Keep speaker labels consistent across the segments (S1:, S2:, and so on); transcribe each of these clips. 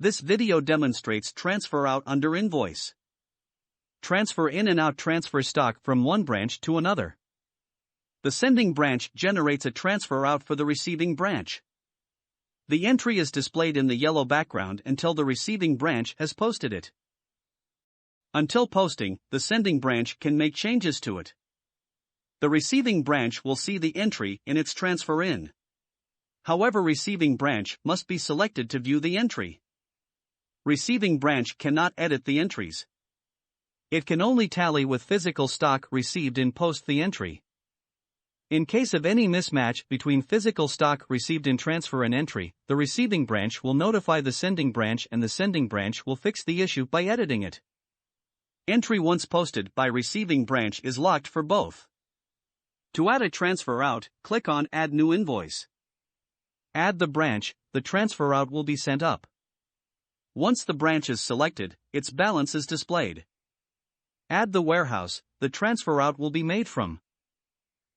S1: This video demonstrates transfer out under invoice. Transfer in and out transfer stock from one branch to another. The sending branch generates a transfer out for the receiving branch. The entry is displayed in the yellow background until the receiving branch has posted it. Until posting, the sending branch can make changes to it. The receiving branch will see the entry in its transfer in. However, receiving branch must be selected to view the entry. Receiving branch cannot edit the entries. It can only tally with physical stock received and post the entry. In case of any mismatch between physical stock received in transfer and entry, the receiving branch will notify the sending branch and the sending branch will fix the issue by editing it. Entry once posted by receiving branch is locked for both. To add a transfer out, click on Add New Invoice. Add the branch, the transfer out will be sent up. Once the branch is selected, its balance is displayed. Add the warehouse, the transfer out will be made from.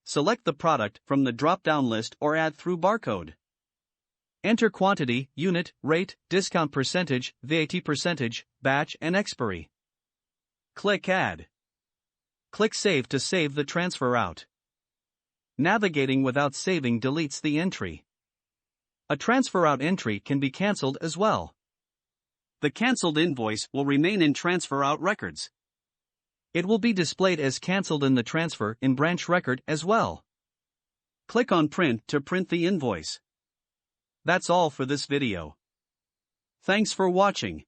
S1: Select the product from the drop-down list or add through barcode. Enter quantity, unit, rate, discount percentage, VAT percentage, batch and expiry. Click Add. Click Save to save the transfer out. Navigating without saving deletes the entry. A transfer out entry can be cancelled as well. The cancelled invoice will remain in transfer out records. It will be displayed as cancelled in the transfer in branch record as well. Click on Print to print the invoice. That's all for this video. Thanks for watching.